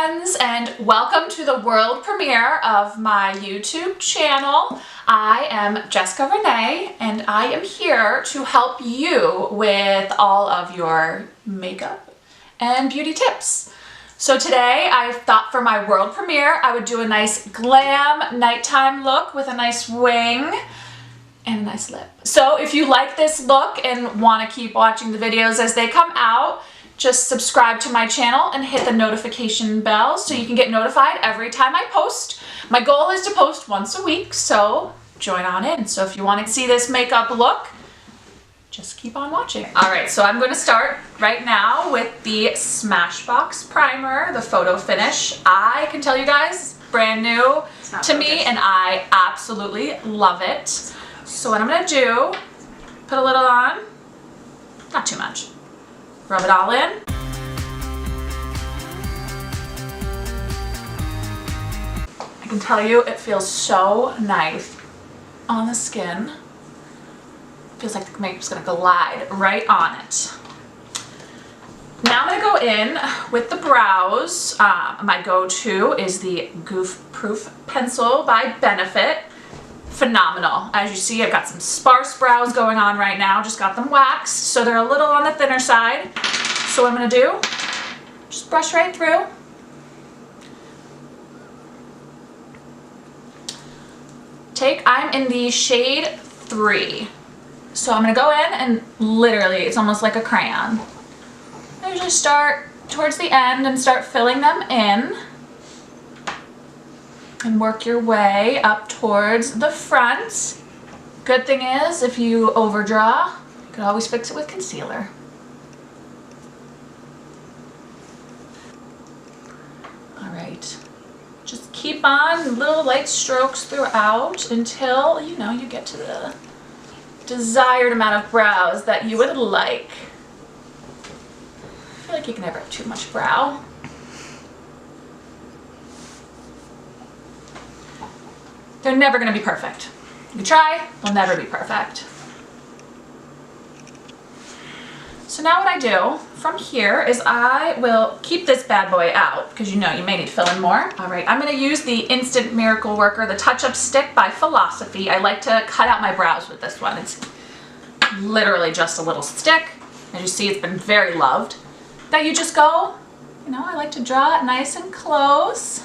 friends, and welcome to the world premiere of my YouTube channel. I am Jessica Renee, and I am here to help you with all of your makeup and beauty tips. So today I thought for my world premiere I would do a nice glam nighttime look with a nice wing and a nice lip. So if you like this look and want to keep watching the videos as they come out, just subscribe to my channel and hit the notification bell so you can get notified every time I post. My goal is to post once a week, so join on in. So if you want to see this makeup look, just keep on watching. All right, so I'm going to start right now with the Smashbox primer, the photo finish. I can tell you guys, brand new to me, and I absolutely love it. So what I'm going to do, put a little on, not too much. Rub it all in. I can tell you it feels so nice on the skin. Feels like the makeup's gonna glide right on it. Now I'm gonna go in with the brows. My go-to is the Goof Proof Pencil by Benefit. Phenomenal. As you see, I've got some sparse brows going on right now. Just got them waxed, so they're a little on the thinner side. So what I'm going to do, just brush right through. I'm in the shade 3. So I'm going to go in and literally, it's almost like a crayon. I usually start towards the end and start filling them in. And work your way up towards the front. Good thing is, if you overdraw, you can always fix it with concealer. All right, just keep on little light strokes throughout until, you know, you get to the desired amount of brows that you would like. I feel like you can never have too much brow. They're never going to be perfect. You try, they'll never be perfect. So now what I do from here is I will keep this bad boy out because you know you may need to fill in more. All right, I'm going to use the Instant Miracle Worker, the Touch-Up Stick by Philosophy. I like to cut out my brows with this one. It's literally just a little stick. As you see, it's been very loved. That you just go, you know, I like to draw it nice and close.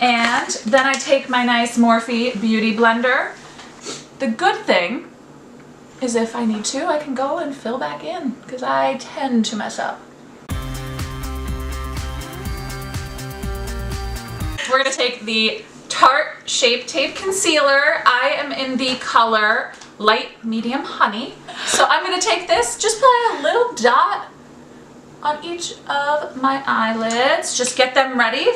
And then I take my nice Morphe Beauty Blender. The good thing is if I need to, I can go and fill back in because I tend to mess up. We're going to take the Tarte Shape Tape Concealer. I am in the color Light Medium Honey. So I'm going to take this, just apply a little dot on each of my eyelids. Just get them ready.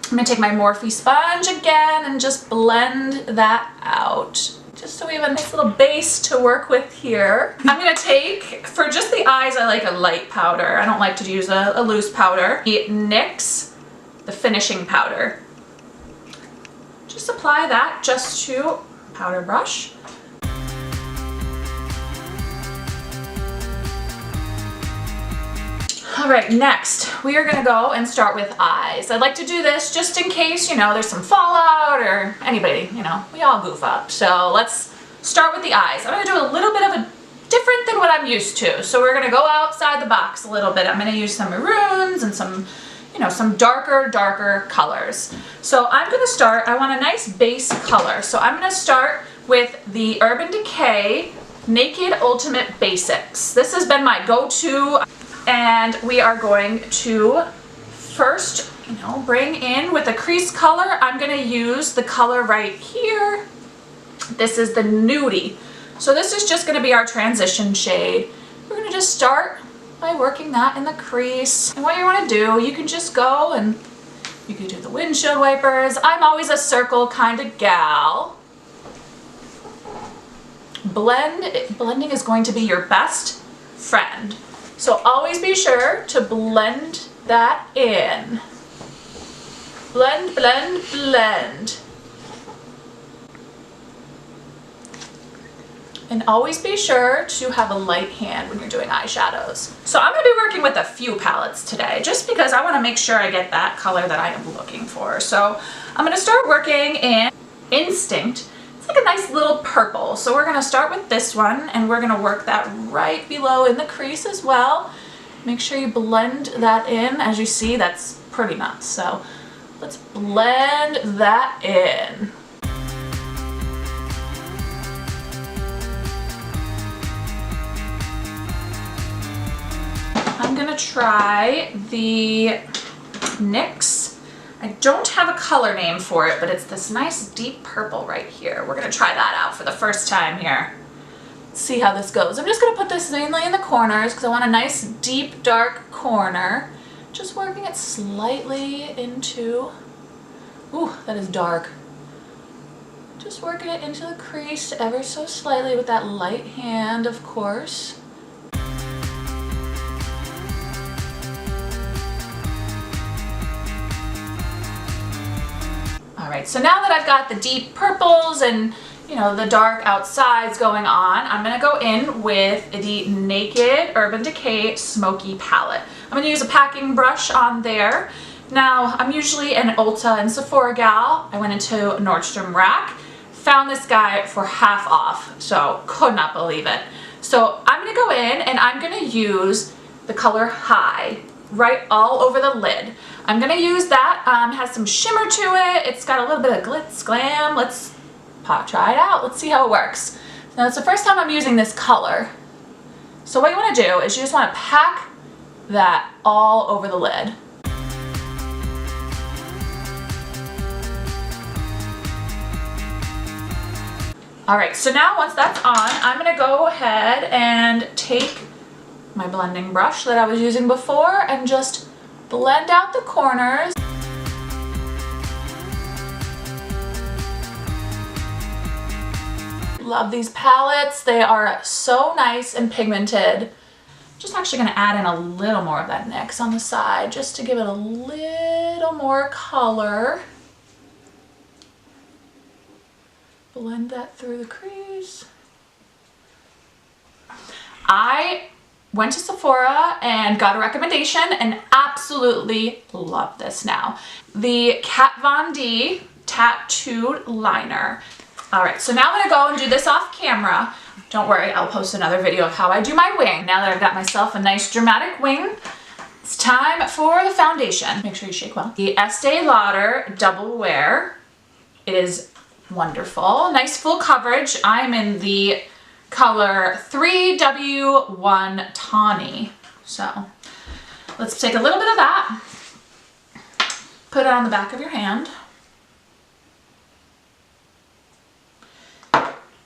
I'm going to take my Morphe sponge again and just blend that out. Just so we have a nice little base to work with here. I'm going to take, for just the eyes, I like a light powder. I don't like to use a loose powder. The NYX, the finishing powder. Just apply that just to powder brush. All right, next we are gonna go and start with eyes. I'd like to do this just in case, you know, there's some fallout or anybody, you know, we all goof up. So let's start with the eyes. I'm gonna do a little bit of a different than what I'm used to. So we're gonna go outside the box a little bit. I'm gonna use some maroons and some, you know, some darker colors. So I'm gonna start, I want a nice base color. So I'm gonna start with the Urban Decay Naked Ultimate Basics. This has been my go-to. And we are going to first, you know, bring in with a crease color. I'm going to use the color right here. This is the Nudie. So this is just going to be our transition shade. We're going to just start by working that in the crease. And what you want to do, you can just go and you can do the windshield wipers. I'm always a circle kind of gal. Blending is going to be your best friend. So always be sure to blend that in. Blend, blend, blend. And always be sure to have a light hand when you're doing eyeshadows. So I'm gonna be working with a few palettes today, just because I wanna make sure I get that color that I am looking for. So I'm gonna start working in Instinct. It's like a nice little purple. So we're gonna start with this one, and we're gonna work that right below in the crease as well. Make sure you blend that in. As you see, that's pretty nuts. So let's blend that in. I'm gonna try the NYX. I don't have a color name for it, but it's this nice deep purple right here. We're gonna try that out for the first time here. Let's see how this goes. I'm just gonna put this mainly in the corners because I want a nice deep dark corner. Just working it slightly into, ooh, that is dark. Just working it into the crease ever so slightly with that light hand, of course. Alright, so now that I've got the deep purples and, you know, the dark outsides going on, I'm going to go in with the Naked Urban Decay Smoky Palette. I'm going to use a packing brush on there. Now, I'm usually an Ulta and Sephora gal. I went into Nordstrom Rack, found this guy for half off, so could not believe it. So I'm going to go in and I'm going to use the color High right all over the lid. I'm going to use that. Has some shimmer to it. It's got a little bit of glitz glam. Let's try it out. Let's see how it works. Now, it's the first time I'm using this color. So what you want to do is you just want to pack that all over the lid. Alright, so now once that's on, I'm going to go ahead and take my blending brush that I was using before and just blend out the corners. Love these palettes. They are so nice and pigmented. Just actually going to add in a little more of that NYX on the side just to give it a little more color. Blend that through the crease. I went to Sephora and got a recommendation and absolutely love this now. The Kat Von D Tattooed Liner. All right, so now I'm gonna go and do this off camera. Don't worry, I'll post another video of how I do my wing. Now that I've got myself a nice dramatic wing, it's time for the foundation. Make sure you shake well. The Estee Lauder Doublewear. It is wonderful. Nice full coverage. I'm in the color 3W1 Tawny. So let's take a little bit of that, put it on the back of your hand.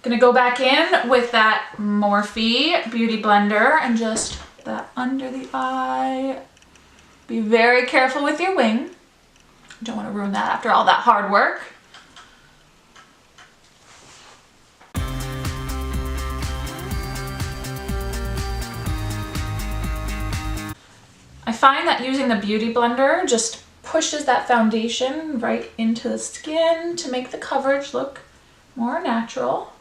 Gonna go back in with that Morphe Beauty Blender and just that under the eye. Be very careful with your wing. Don't want to ruin that after all that hard work. I find that using the Beauty Blender just pushes that foundation right into the skin to make the coverage look more natural.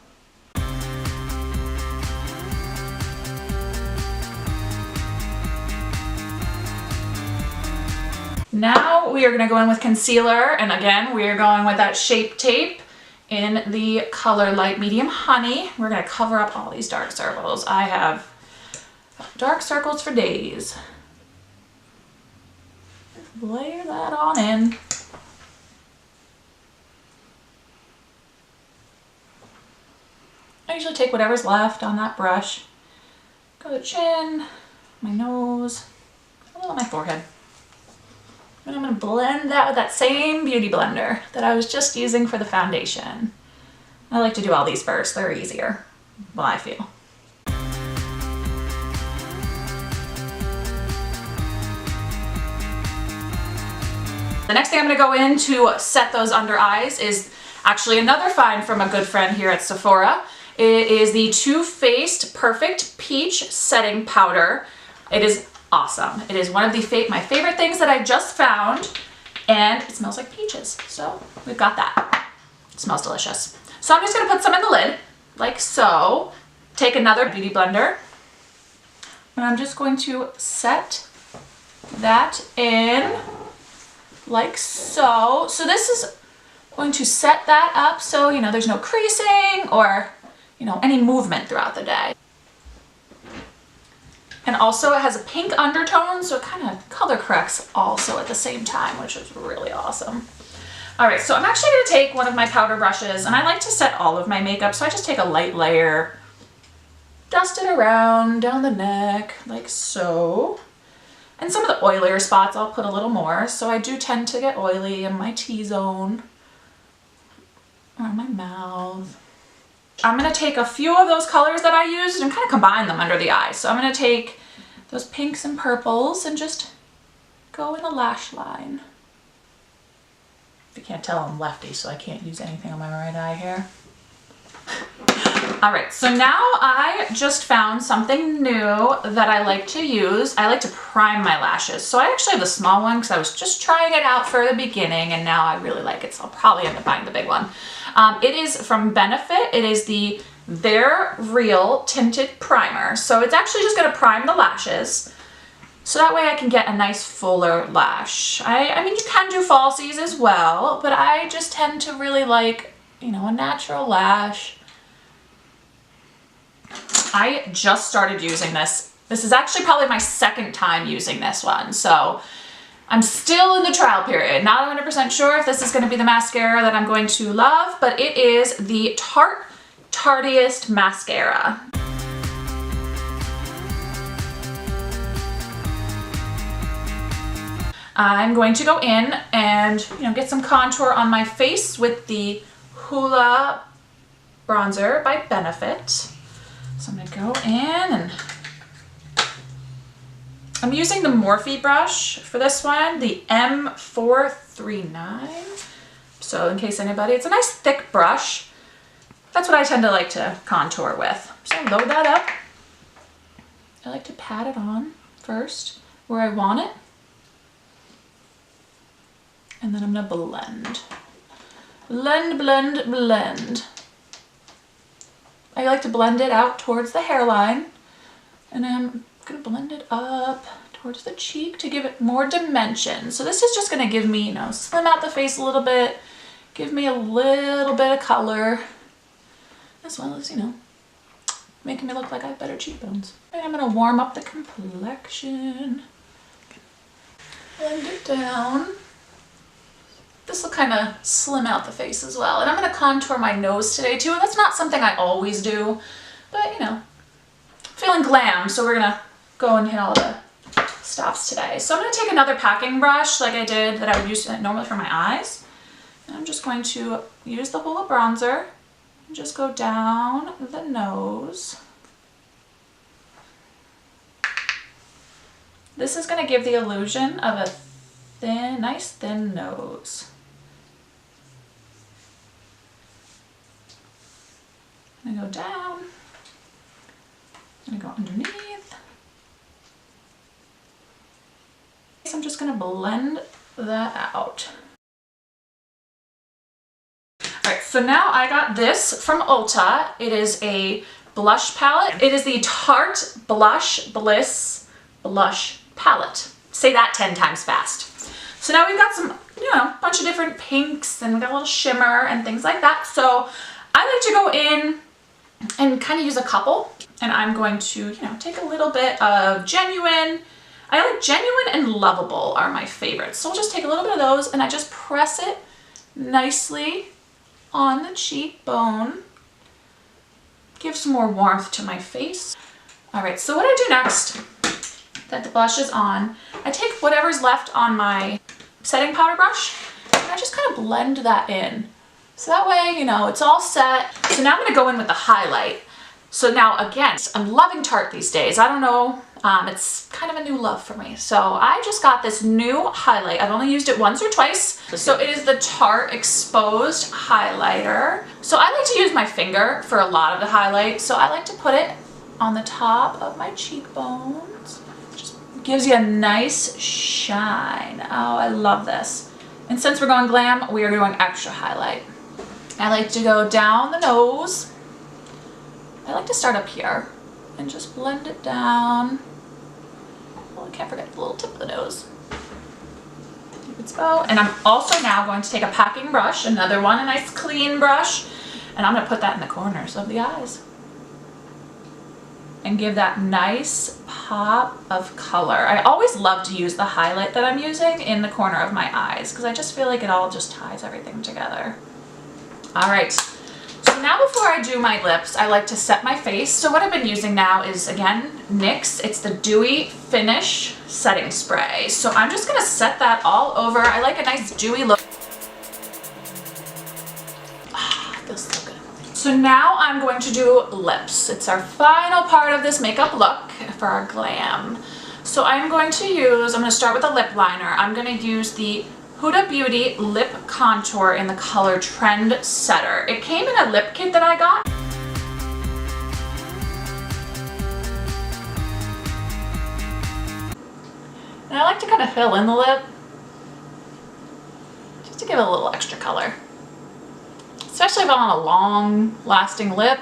Now we are going to go in with concealer, and again we are going with that Shape Tape in the color Light Medium Honey. We're going to cover up all these dark circles. I have dark circles for days. Layer that on in. I usually take whatever's left on that brush. Go to the chin, my nose, a little on my forehead. And I'm going to blend that with that same Beauty Blender that I was just using for the foundation. I like to do all these first. They're easier. Well, I feel. The next thing I'm going to go in to set those under eyes is actually another find from a good friend here at Sephora. It is the Too Faced Perfect Peach Setting Powder. It is awesome. It is one of my favorite things that I just found, and it smells like peaches. So we've got that. It smells delicious. So I'm just going to put some in the lid, like so. Take another beauty blender, and I'm just going to set that in like so. So this is going to set that up so, you know, there's no creasing or, you know, any movement throughout the day. And also it has a pink undertone, so it kind of color corrects also at the same time, which is really awesome. All right, so I'm actually gonna take one of my powder brushes, and I like to set all of my makeup, so I just take a light layer, dust it around down the neck, like so. And some of the oilier spots, I'll put a little more, so I do tend to get oily in my T-zone, around my mouth. I'm gonna take a few of those colors that I used and kind of combine them under the eyes. So I'm gonna take those pinks and purples and just go in the lash line. If you can't tell, I'm lefty, so I can't use anything on my right eye here. All right, so now I just found something new that I like to use. I like to prime my lashes. So I actually have the small one because I was just trying it out for the beginning, and now I really like it, so I'll probably end up buying the big one. It is from Benefit. It is the They're Real Tinted Primer. So it's actually just gonna prime the lashes, so that way I can get a nice fuller lash. I mean, you can do falsies as well, but I just tend to really like, you know, a natural lash. I just started using this. This is actually probably my second time using this one, so I'm still in the trial period. Not 100% sure if this is going to be the mascara that I'm going to love, but it is the Tarte Tartiest mascara. I'm going to go in and, you know, get some contour on my face with the Hoola bronzer by Benefit. So I'm gonna go in, and I'm using the Morphe brush for this one, the M439. So in case anybody, it's a nice thick brush. That's what I tend to like to contour with. So load that up. I like to pat it on first where I want it. And then I'm gonna blend. Blend, blend, blend. I like to blend it out towards the hairline, and I'm gonna blend it up towards the cheek to give it more dimension. So this is just gonna give me, you know, slim out the face a little bit, give me a little bit of color, as well as, you know, making me look like I have better cheekbones. And I'm gonna warm up the complexion, blend it down. This will kind of slim out the face as well. And I'm going to contour my nose today too. That's not something I always do, but you know, feeling glam, so we're going to go and hit all the stops today. So I'm going to take another packing brush like I did that I would use normally for my eyes. And I'm just going to use the Hoola bronzer and just go down the nose. This is going to give the illusion of a thin, nice thin nose. I'm gonna go down, I'm gonna go underneath. So I'm just gonna blend that out. All right, so now I got this from Ulta. It is a blush palette. It is the Tarte Blush Bliss Blush Palette. Say that 10 times fast. So now we've got some, you know, a bunch of different pinks, and we got a little shimmer and things like that. So I like to go in and kind of use a couple, and I'm going to, you know, take a little bit of Genuine. I like Genuine and Lovable are my favorites. So I'll just take a little bit of those, and I just press it nicely on the cheekbone. Give some more warmth to my face. All right, so what I do next, that the blush is on, I take whatever's left on my setting powder brush, and I just kind of blend that in. So that way, you know, it's all set. So now I'm gonna go in with the highlight. So now again, I'm loving Tarte these days. I don't know, it's kind of a new love for me. So I just got this new highlight. I've only used it once or twice. So it is the Tarte Exposed highlighter. So I like to use my finger for a lot of the highlight. So I like to put it on the top of my cheekbones. Just gives you a nice shine. Oh, I love this. And since we're going glam, we are going extra highlight. I like to go down the nose, I like to start up here and just blend it down. Well, I can't forget the little tip of the nose. Cupid's bow. And I'm also now going to take a packing brush, another one, a nice clean brush, and I'm going to put that in the corners of the eyes and give that nice pop of color. I always love to use the highlight that I'm using in the corner of my eyes because I just feel like it all just ties everything together. All right, so now before I do my lips, I like to set my face. So what I've been using now is, again, NYX. It's the Dewy Finish Setting Spray. So I'm just gonna set that all over. I like a nice dewy look. Ah, feels so good. So now I'm going to do lips. It's our final part of this makeup look for our glam. So I'm going to start with a lip liner. I'm gonna use the Huda Beauty Lip Contour in the color Trendsetter. It came in a lip kit that I got. And I like to kind of fill in the lip, just to give it a little extra color. Especially if I'm on a long lasting lip.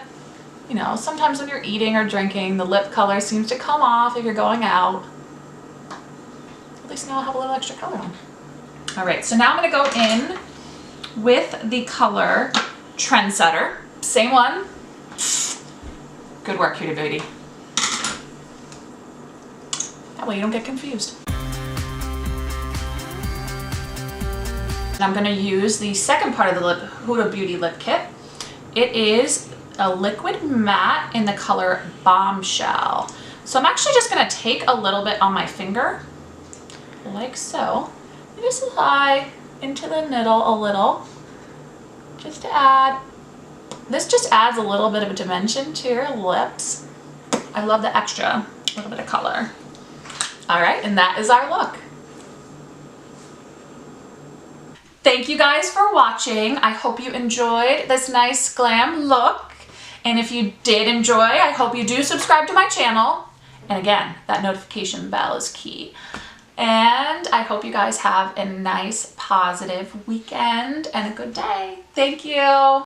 You know, sometimes when you're eating or drinking, the lip color seems to come off if you're going out. At least now I'll have a little extra color on. All right, so now I'm gonna go in with the color Trendsetter. Same one. Good work, Huda Beauty. That way you don't get confused. And I'm gonna use the second part of the Huda Beauty lip kit. It is a liquid matte in the color Bombshell. So I'm actually just gonna take a little bit on my finger, like so. Just apply into the middle a little, just to add. This just adds a little bit of a dimension to your lips. I love the extra little bit of color. All right, and that is our look. Thank you guys for watching. I hope you enjoyed this nice glam look. And if you did enjoy, I hope you do subscribe to my channel. And again, that notification bell is key. And I hope you guys have a nice, positive weekend and a good day. Thank you.